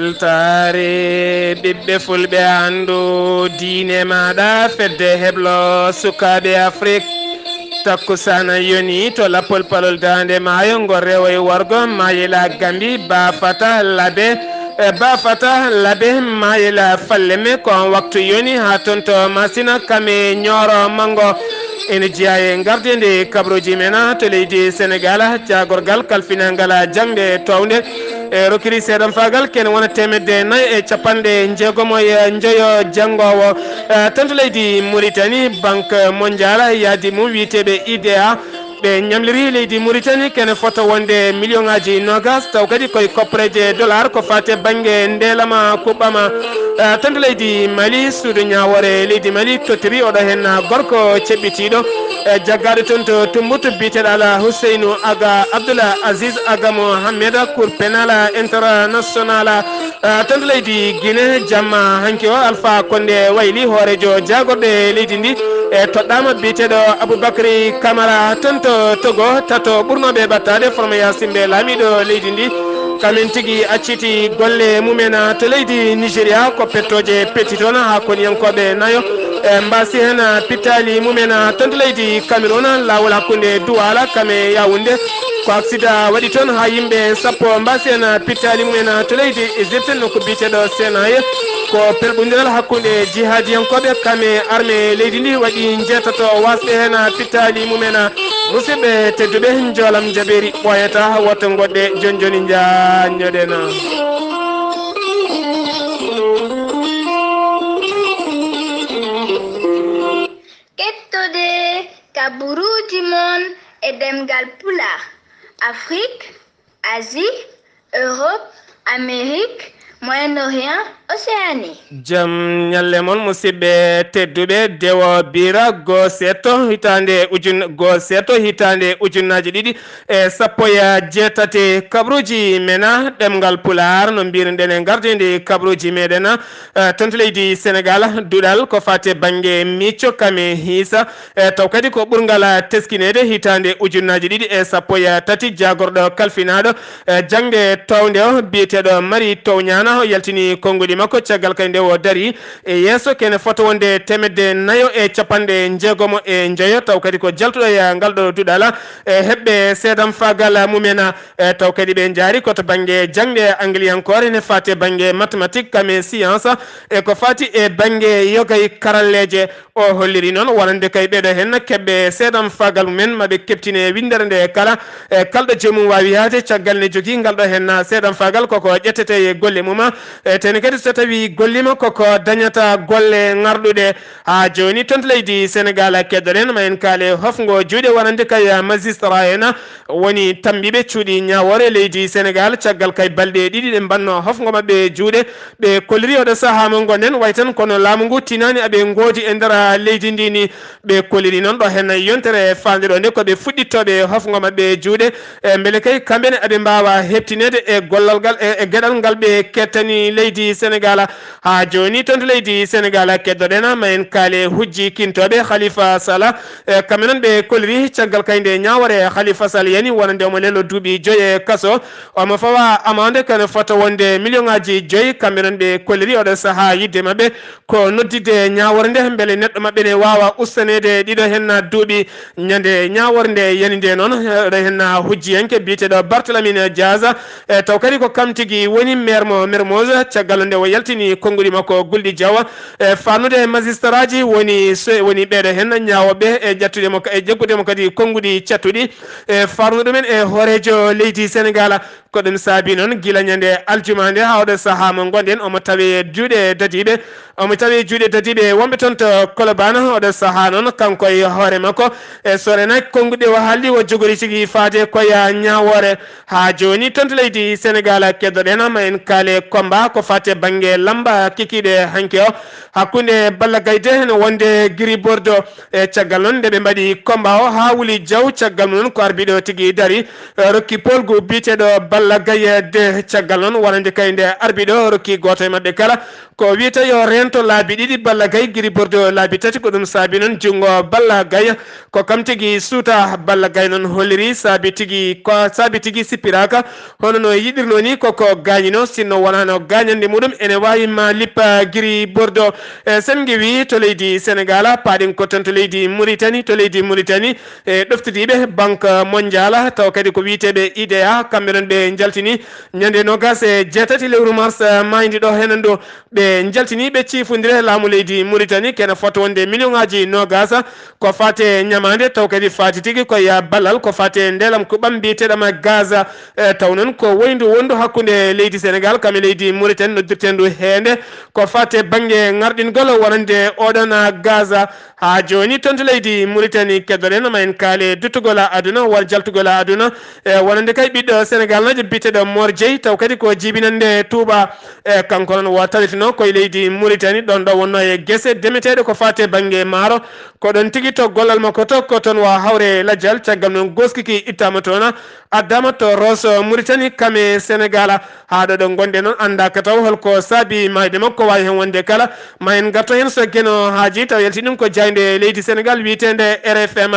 weltare ɓiɓɓe fulɓe andu diine maɗa fedde heblo sukaɓe afrique takkusana yoni to lappol palol dande maayo ngor rewoye wargo mayila gambi bafata labe mayila falleme ko waktu yoni ha tonto masina kame ñoro mango ene jeeya gardede kabroji mena to leydi sénégal jagorgal kalfinangala jangde towde e rokiri seeɗan fagal ken wona temedde nayyi e capanɗe jeegomo e jeeyo janggowo tan to leydi mauritanie banque mondial yaadi mum witeɓe idea ɓe ñamliri leydi mauritanie kene fota wonde million ngaji nogas taw kadi koye koppareje dollar ko fate banggue ndelama kuɓɓama tan to leydi mali suudu ñawore leydi mali tottiri oɗo hen gorko ceɓɓitiɗo jaggaɗo toon to tumbuto biteɗo ala Housseynou Aga Abdoula Aziz Aga Mohamed cour pénal international tan to leydi Guinée jamma hanki o Alpha Condé wayli hoorejo jagorɗo leydi ndi e toɗɗama biteɗo Aboubacry Camara ton to Togo tato ɓurnoɓe ɓattade forme yasimɓe laamiɗo leydi ndi kamin tigui acciti golle mumen to leydi Nigéria ko pettoje petti toon ha koniyankoɓe nayo e mbasi hen pittali mumen ton to leydi Cameroun lawol hakkude Douala kame Yaoundé ko accident waɗi toon ha yimɓe sappo mbasi hen pittali mumen to leydi Égypte nokko biteɗo Senaye ko perɓodiral hakkude jihadiyankoɓe kame armée leydi ndi waɗi jeetato wasɓe hen pittali mumen musidɓe tedduɓe joolam jaɓeri ɓoyata woto goɗɗe joni joni jañoɗen kettode kaɓuruji mon e demgal pula Afrique, Asie, Europe, Amérique, Moyen-Orient, Océanie. Jam nyalle mon musidɓe tedduɓe dewo bira go seto hitande ujunnaji ɗiɗi e sappo e jeetate kabruji mena ɗemgal pular no mbiruɗen e gardede kabruji meɗen ton to leydi Sénégal duɗal ko fate banggue micco kame hisa taw kadi ko ɓurgal teskinede hitande ujunnaji ɗiɗi e sappo e tati jagorɗo kalfinaɗo jangde towde o biyeteɗo Mari Towñana o yaltini konnguli makko caggal kay nde o dari e yesso kene foto wonde temedde nayo e capanɗe jeegomo e jeeyo taw kadi ko jaltuɗo e ngal ɗo duɗala e heɓɓe seedam fagal mumen taw kadi ɓe jaari koto banggue jangde angliyankore ne fati banggue mathématique kame science e ko fati e banggue yogay karalleje o holliri noon wonande kay ɓeɗo hen keɓɓe seedam fagal mumen maɓe keptine windere nde kala e kalɗo joomum wawi yaade caggal ne jogui ngal ɗo hen seedam fagal koko ƴettete e golle mum tene kadi so tawi gollima koko dañata golle ngarɗuɗe ha joni ton to leydi Sénégal keddoɗen ma en kaale hofgo juuɗe wonande kay magistrat en woni tambiɓe cuuɗi ñawore leydi Sénégal caggal kay balɗe ɗiɗi ɗe mbanno hofgo mabɓe juuɗe ɓe kolliri oɗo saaha mo gonɗen way tan kono laamu ngu tinani aɓe goodi e nder leydi ndini ɓe kolliri noon ɗo hen yontere fandeɗo nde koɓe fuɗɗittoɓe hofgo mabɓe juuɗe beele kay kamɓene aɓe mbawa hebtinede e gollal ngal e gueɗal ngal ɓe kettani leydi Sénégal ha joni ton to leydi Sénégal keddoɗen ma en kaale hujji kintoɓe Khalifa Sall kamɓe noon ɓe kolliri caggal kayde ñawore Khalifa Sall yani wonande omo lello duuɓi 5 e kaso omo fawa amande kane fota wonde million ngaji 5 kamɓe noon ɓe kolliri oɗo saaha yidde mabɓe ko noddide ñawore nde beele neɗɗo mabɓe ne wawa ustanede ɗiɗo hen duuɓi ñande ñawore nde yani nde noon ɗo hen hujjiyanke biteɗo Barthélémy Dias taw kadi ko kam tigui woni maire mo Mermoz caggal nde o yaltini konnguli makko Gulɗi Diawa e fannude magistrat ji woni ɓeɗo hen ñawoɓe e ƴattudemo e jeggudemo kadi konnguɗi cattuɗi e farnu ɗumen e hoorejo leydi Sénégal ko ɗum saabi noon gila ñande aljuma nde ha oɗo saaha mo gonɗen omo tawi juuɗe dadiɓe wonɓe toon to Colobane oɗo saaha noon kanko e hoore makko e sorenaki konnguɗi o haalli o jogori tigui faade koye ñawore ha joni toon to leydi Sénégal keddoɗen ma en kaale combat ko fate banggue lamba kikiɗe hanke o hakkude Balla Gaydé no wonde Gris Bordeaux e caggal noon nde ɓe mbaɗi combat o ha Wuli Diaw caggal noon ko arbiɗo tigui dari rokki polgu biteɗo Balla Gaydé caggal noon wonande kay nde arbiɗo rokki goto e mabɓe kala ko wiyata yo rento laabi ɗiɗi Balla Gaye Gris Bordeaux laabi tati ko ɗum saabi noon jungo Balla Gaye ko kam tigi suuta balla gaynon holliri saabi tigi sippiraka hono no yiɗirno ni koko gañino sinno wonano gañande muɗum ene wawi ma lippa Gris Bordeaux sen giwi to leydi Sénégal paɗin ko ton to leydi Mauritanie ɗoftidiɓe banque mondial taw kadi ko wiiteɓe IDA kamɓe ɗon ɓe jaltini ñande nogas e jeetati lewru mars maydi ɗo henen ɗo ɓe jaltini ɓe ciifodire laamu leydi Mauritanie kene foto wonde million ngaji nogas ko fate ñamade taw kadi fati tigui koye ballal ko fate ndelam ko ɓam mbiyeteɗama gaz taw noon ko woyndu wondu hakkude leydi Sénégal kam leydi Mauritanie noddirten ndu heende ko fate banggue ngarɗingol wonande oɗon gaz ha joni ton to leydi Mauritanie keddoɗen ma en kaale duttugol aduna wal jaltugol aduna wonande kay ɓiɗɗo Sénégal najo biteɗo Mor Dieye taw kadi ko jibinande Touba kanko noon wo tawitino koye leydi Mauritanie ɗon ɗo wonno e guesse demeteɗe ko fate banggue maaro ko ɗon tigui to gollal makko to ko toon wa hawre lajjal caggal noon goskiki ittama toon addama to Rosso Mauritanie kame Sénégal ha ɗo ɗo gonɗe noon andaka taw holko saabi mayde makko wawi hen wonde kala ma en garto hen so gueno haaji taw yalti ɗum ko jayde leydi Sénégal witende RFM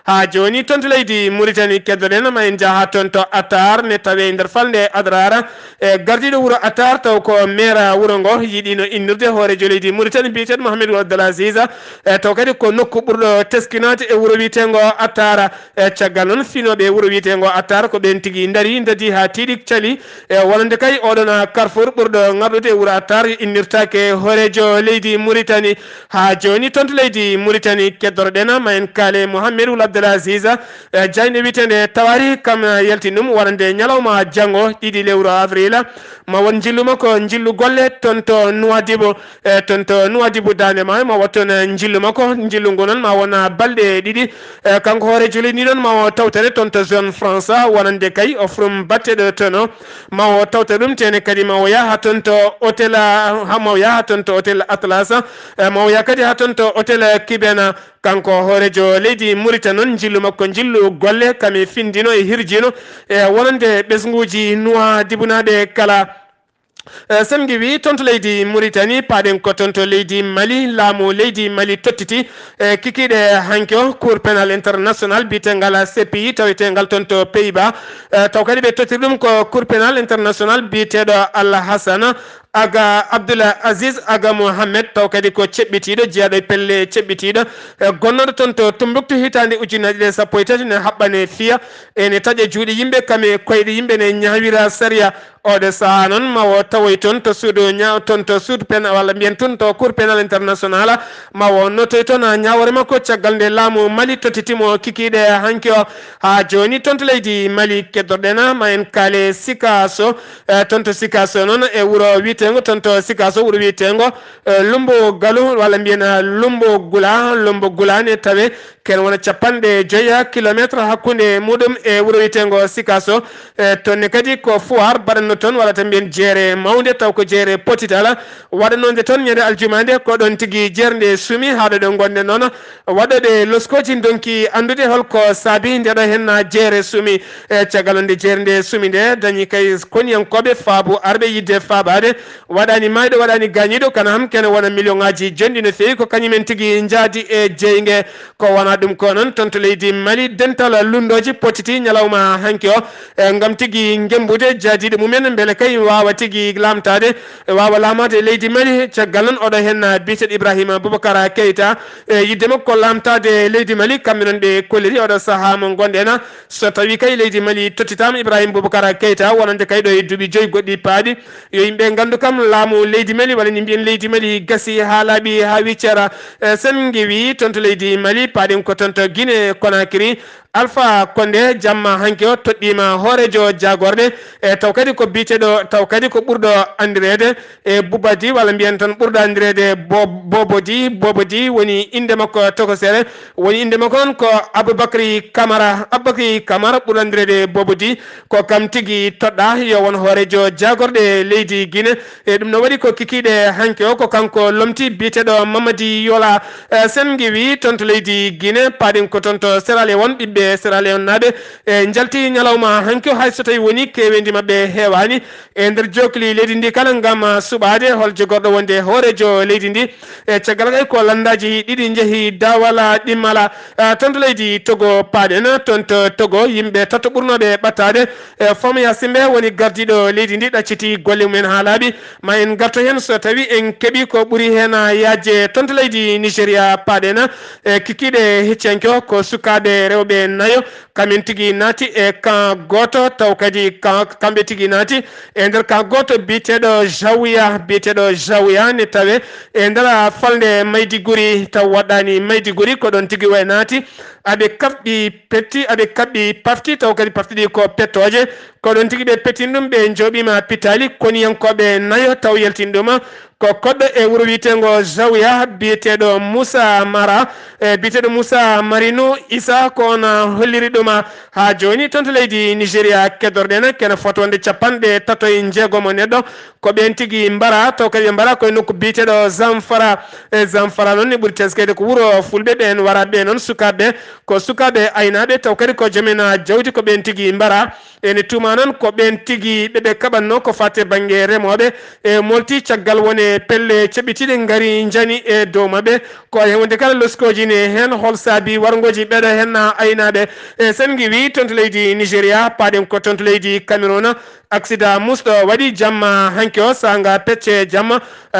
ha joni toon to leydi Mauritanie keddoɗen ma en jaaha toon to Attar ne tawe nder falde Adrara gardiɗo wuuro Attar taw ko maire wuuro ngo yiɗino innirde hoorejo leydi Mauritanie mbiyeteɗo Mouhamadou Abdel Aziz taw kadi ko nokku ɓurɗo teskinade e wuuro witengo Attar caggal noon finoɓe wuuro witengo Attar ko ɓen tigui dadi ha tiiɗi cali wonande kay oɗon Carrefour ɓurɗo ngarɗude e wuuro Attar innirtake hoorejo leydi Mauritanie ha joni toon to leydi Mauritanie keddoroɗen ma en kaale Mouhamadou Abdel Aziz jayne witende tawari kam yaltinum wonande ñalawma janggo 2 lewru avril ma won jilluma ko jillu golle toon to Nouadhibou dande ma watton jilluma ko jillu ngu noon ma wona balɗe 2 kanko hoorejo leydi ni noon ma o tawtane toon to zone France wonande kay o from batteɗo toon ma o tawta ɗum tene kadi ma o yaha toon to hôtel Atlas ma o yaha kadi ha toon to hôtel Kibena kanko hoorejo leydi Mauritanie noon jillu makko jillu golle kami findino e hirjino wonande ɓesguji Nouadhibou naɓe kala sen giwi toon to leydi Mauritanie paɗen ko toon to leydi Mali laamu leydi Mali tottiti kikiɗe hanke o cour pénal international biyetengal CPI tawetengal toon to Pays-Bas taw kadi ɓe tottiri ɗum ko cour pénal international biyeteɗo Al-Hassan aga Abdoul Aziz aga Mohamed taw kadi ko ceɓɓitiɗo jeeyaɗo e pelle ceɓɓitiɗo gonnoɗo toon to Tombouctou hitande ujunnaje ɗe 13 ne haɓɓane fiya ene taƴa juuɗe yimɓe kame koyɗe yimɓe ne ñawira saria oɗo saaha noon ma o tawoy toon to suudu pénal walla mbiyen toon to cour pénal international ma o notoy toon ñawore makko caggal nde laamu Mali tottitimo kikiɗe hanki o ha joni toon to leydi Mali keddorɗen ma en kaale Sikasso toon to Sikasso noon e wuuro witengo toon to Sikasso wuuro witengo Lumbo Galu walla mbiyen Lumbo Gula ne tawe ken wona 50 kilométre hakkude muɗum e wuuro witengo Sikasso tonne kadi ko foire baɗanno toon walla tan mbiyen jeere mawde taw ko jeere potitala waɗanode toon ñande aljumande ko ɗon tigui jeerde suumi haɗo ɗo gonɗen noon waɗoɓe loskoji donki andude holko saabi ndeɗo hen jeere suumi caggal nde jeere nde suumi nde dañi kay koniyankoɓe faabu arɓe yidde faabade waɗani mayɗo waɗani gañiɗo kana ham kene wona million ngaji jonɗi no fewi ko kañumen tigui jaadi e jeygue ko wona ɗum ko noon toon to leydi Mali dental lundoji potiti ñalawma hanki o gam tigui gembude jaadiɗo mumen beele kay wawa tigui lamtade wawa lamade leydi Mali caggal noon oɗo hen biyeteɗo Ibrahima Boubacara Keita yidde makko lamtade leydi Mali kamɓe noon ɓe kolliri oɗo saaha mo gonɗen so tawi kay leydi Mali tottitama Ibrahima Boubacara Keita wonande kay ɗo e duuɓi 5 goɗɗi paaɗi yo yimɓe gandu kam laamu leydi Mali walla ni mbiyen leydi Mali gasi ha laaɓi ha wiccera sen gewi toon to leydi Mali paɗen ko toon to Guinée Conakry Alpha Condé jamma hanki o toɗɗima hoorejo jagorɗe taw kadi ko biteɗo taw kadi ko ɓurɗo andirede e Boubadi walla mbiyen tan ɓurɗo andirede Bobodi woni inde makko tokosere woni inde makko noon ko Aboubacry Camara ɓurɗo andirede Bobodi ko kam tigui toɗɗa yo won hoorejo jagorɗe leydi Guinée e ɗum no waɗi ko kikiɗe hanki o ko kanko lomti biteɗo Mamadi Yola sen gewi toon to leydi Guinée salmine paɗen ko toon to Sierra Leone ɓiɓɓe Sierra Leone naɓe jalti ñalawma hanki hay so tawi woni kewendi mabɓe heewani e nder jokli leydi ndi kala gam suɓade hol jogorɗo wonde hoorejo leydi ndi e caggal kay ko landaji ɗiɗi jeehi dawala ɗimmala toon to leydi Togo paɗen toon to Togo yimɓe tatto ɓurnoɓe ɓattade Famaya Simbe woni gardiɗo leydi ndi ɗacciti golle mumen ha laaɓi ma en garto hen so tawi en keeɓi ko ɓuuri hen yajje toon to leydi Nigéria paɗen kikiɗe heccenko ko sukaɓe rewɓe nayo kamen tigui naati e camp goto taw kadi kamɓe tigui naati e nder camp goto biteɗo Jawiya ne tawe e nder falde Maydiguri taw waɗani Maydiguri ko ɗon tigui way naati aɓe kaɓɓi pafti taw kadi pafti ɗi ko pettoje ko ɗon tigui ɓe pettin ɗum ɓe joɓima pitali koniyankoɓe nayo taw yaltin ɗuma ko koɗɗo e wuro wiyetengo Zawiya biyeteɗo Moussa Mara biyeteɗo Moussa Marino Isa ko on holliri ɗuma ha joni toon to leydi Nigéria keddorɗen kene fotode capanɗe tato e jeegomo neɗɗo ko ɓen tigui mbara taw kadi ɓe mbara koye nokku biyeteɗo Zamfara noon ne ɓuuri teskede ko wuro fulɓe ɓen waraɓe noon sukaɓe aynaɓe taw kadi ko joomen jawdi ko ɓen tigui mbara ene tuma noon ko ɓen tigui ɓeɓe kaɓanno ko fate banggue remoɓe e molti caggal woni pelle ceɓitiɗe gari jani e dow mabɓe ko wonde kala loskoji ne hen hol saabi wargoji ɓeɗo hen aynaɓe e sen giwi toon to leydi Nigéria paɗen ko toon to leydi Cameroun accident musɗo waɗi jamma hanki o sanga pecce jamma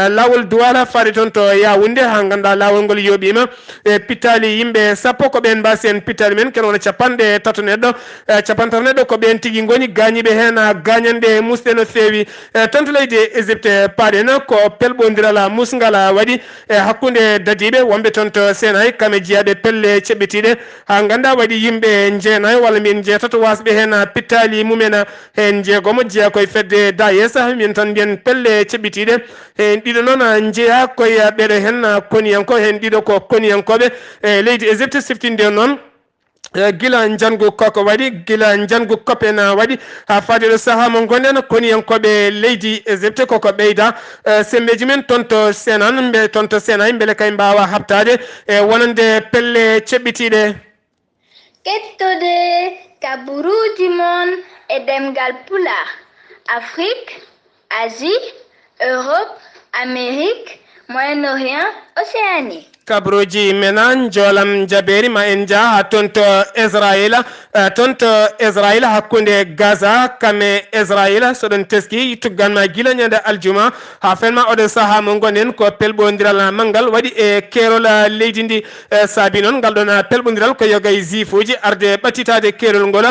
lawol Douala faade toon to Yaoundé ha ganduɗa lawol ngol yoɓima e pittali yimɓe sappo ko ɓen mbasi en pittali men ken wona capanɗe tato neɗɗo neɗɗo ko ɓen tigui goni gañiɓe hen gañanɗe musɗe no fewi toon to leydi Égypte paɗen ko pelɓodiral musgal waɗi e hakkude dadiɓe wonɓe toon to Sénay kame jeeyaɓe pelle ceɓɓitiɗe ha ganduɗa waɗi yimɓe jeenayo walla min jeetato wasɓe hen pittali mumen hen jeegomo jeeya koye fedde Dayes min tan mbiyen pelle ceɓɓitiɗe hen ɗiɗo noon jeeya koye ɓeɗo hen koniyanko hen ɗiɗo ko koniyankoɓe e leydi Égypte siftinde noon gila jangu koko waɗi gila jangu koppen waɗi ha faade ɗo saaha mo gonɗen koniyankoɓe leydi Égypte koko ɓeyda sembeji men toon to Sénay beele kay mbawa habtade e wonande pelle ceɓɓitiɗe kettude kabaruji mon e ɗemgal Pulaar Afrique Asie Europe Amérique Moyen-Orient Océanie kabruji menan jolam jaberi ma en jaa toon to Israël hakkunde Gaza kame Israël soɗon teski tugganma gila ñande aljuma ha fenma oɗo saaha mo gonen ko pelɓodiral manggal waɗi e kerol leydi ndi saabi noon ngal ɗon pelɓodiral ko yogay jifuji arde ɓattitade kerol ngol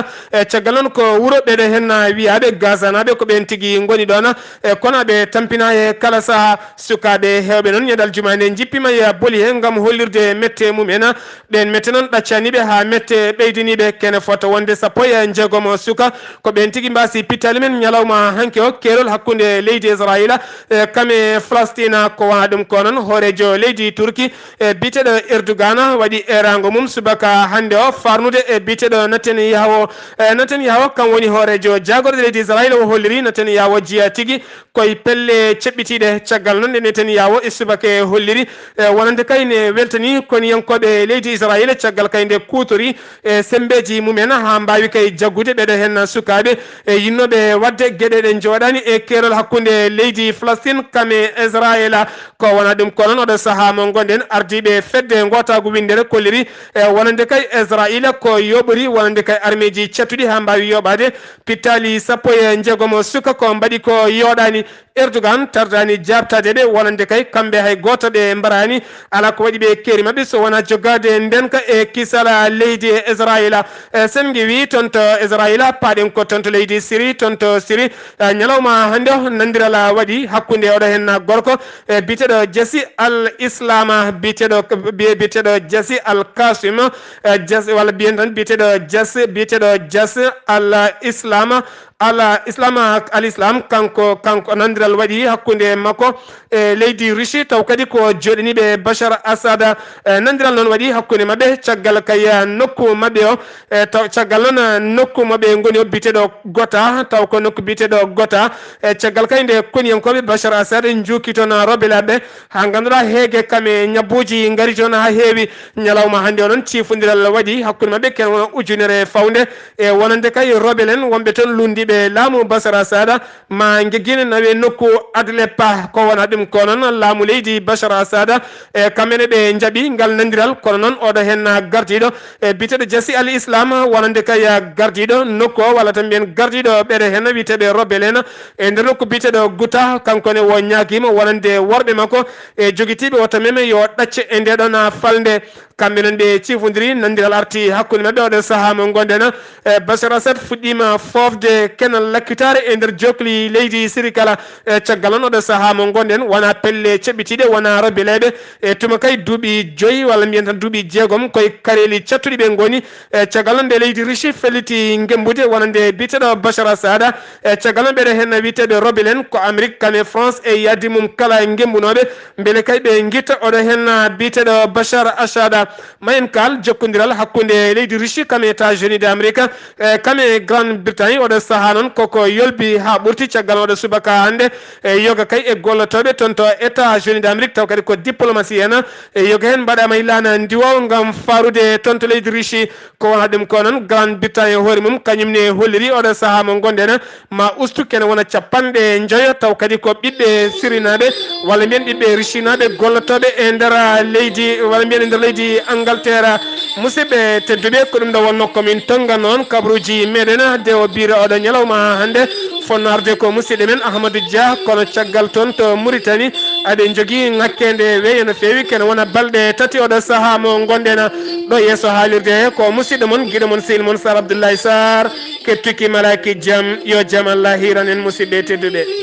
caggal noon ko wuuro ɓeɗo hen wiyaɓe Gaza naɓe ko ɓen tigui goni ɗon kono ɓe tampina e kala saaha sukaɓe hewɓe noon ñande aljuma nde jippima e booli hen gam hollirde mette mumen ɓen mette noon ɗaccaniɓe ha mette ɓeydiniɓe kene fota wonde sappo e jeegomo suka ko ɓen tigui mbasi pittali men ñalawma hanke o kerol hakkude leydi Israël kame Palestine ko wona ɗum ko noon hoorejo leydi Turki biteɗo Erdogan waɗi erago mum subaka hande o farnude e biteɗo Netanyahu kam woni hoorejo jagorɗo leydi Israël o holliri Netanyahu jiya tigui koye pelle ceɓɓitiɗe caggal noon nde Netanyahu e subake holliri wonande kayne weltani koniyankoɓe leydi Israël caggal kayde kutori e sembeji mumen ha mbawi kay jaggude ɓeɗo hen sukaɓe e yinnoɓe wadde gueɗe ɗe joɗani e kerol hakkude leydi Palestine kame Israël ko wona ɗum ko noon oɗo saaha mo gonɗen ardiɓe fedde gotago windere kolliri e wonande kay Israël ko yoɓori wonande kay armeji cattuɗi ha mbawi yoɓade pittali sappo e jeegomo suka ko mbaɗi ko yoɗani Erdogan tardani jabtade ɓe wonande kay kamɓe hay goto ɓe mbarani ala ko waɗi ɓe keeri mabɓe so wona joggade ndenka e kisala leydi Israël sen giwi toon to Israël paɗen ko toon to leydi Syrie toon to Syrie ñalawma hande o nandiral waɗi hakkude oɗo hen gorko biteɗo Jassi al-Islam biteɗo Jassi al-Qasim walla biyen tan biteɗo Jassi al-Islam al islam kanko nandiral waɗi hakkunde makko e leydi Russie taw kadi ko joɗani ɓe Bashar Assad nandiral noon waɗi hakkunde mabɓe caggal kay nokku mabɓe o taw caggal noon nokku mabɓe ngoni o biteɗo Gota taw ko nokku biteɗo Gota caggal kay nde koniyankoɓe Bashar Assad jukki toon robelaɓe ha ganduɗa heege kame ñabbuji ngari toon ha heewi ñalawma hande o noon cifodiral waɗi hakkude mabɓe ken wona ujunere fawde e wonande kay robelen wonɓe toon lundiɓe laamu Bashar Assad ma geggine nawe nokku Adlepa ko wona ɗum ko noon laamu leydi Bashar Assad e kamene ɓe jaaɓi ngal nandiral kono noon oɗo hen gardiɗo e biteɗo Jassi al Islam wonande kay gardiɗo nokku o walla tan mbiyen gardiɗo ɓeɗe hen wiiteɓe robelen e nder nokku biteɗo Gouta kankone wo ñaguima wonande worɓe makko e joguitiɓe wota meme yo ɗacce e ndeɗon falde kamɓe noon ɓe cifodiri nandiral arti hakkude mabɓe oɗo saaha mo gonɗen e Bashar Assad fuɗɗima fofde kenal lakkitare e nder jokli leydi Syrie kala caggal on oɗo saaha mo gonɗen wona pelle ceɓɓitiɗe wona robeleɓe e tuma kay duuɓi 5 walla mbiyen tan duuɓi 6 koye kareli cattuɗi ɓe goni e caggal on nde leydi Russie felliti gembude wonande biteɗo Bashar Assad e caggal on ɓeɗe hen witeɓe robelen ko Amérique kame France e yaddi mum kala gembunoɓe beele kay ɓe guitta oɗo hen biteɗo Bashar Assad mayen kal jokkodiral hakkude leydi Russie kame États-Unis d'Amérique kame Grande-Bretagne oɗo saaha noon koko yolbi ha ɓurti caggal oɗo subaka hande yoga kay e gollotoɓe toon to États-Unis d'Amérique taw kadi ko diplomatie en yoga hen mbaɗama ilana ndiwaw gam farude toon to leydi Russie ko wona ɗum ko noon Grande-Bretagne hoore mum kañumne holliri oɗo saaha mo gonɗen ma ustu kene wona capanɗe joyo taw kadi ko ɓiɓɓe Syrie naɓe walla mbiyen ɓiɓɓe Russie naɓe gollotoɓe e nder leydi walla mbiyen e nder leydi Angleterre musidɓe tedduɓe ko ɗum ɗo wonno komin tonga noon kabruji meɗen de o bira oɗo ñalawma hande fonnarde ko musidɗo men Ahmadou Dia kono caggal toon to Mauritanie aɗen jogui ngakkede weeyo no fewi kene wona balɗe tati oɗo saaha mo gonɗen ɗo yesso haalirde ko musidɗo moon guiɗo moon sehil moon Sar Abdoulaye Sarr kettuki malaki jaam yo jaam Allah hiran en musidɓe tedduɓe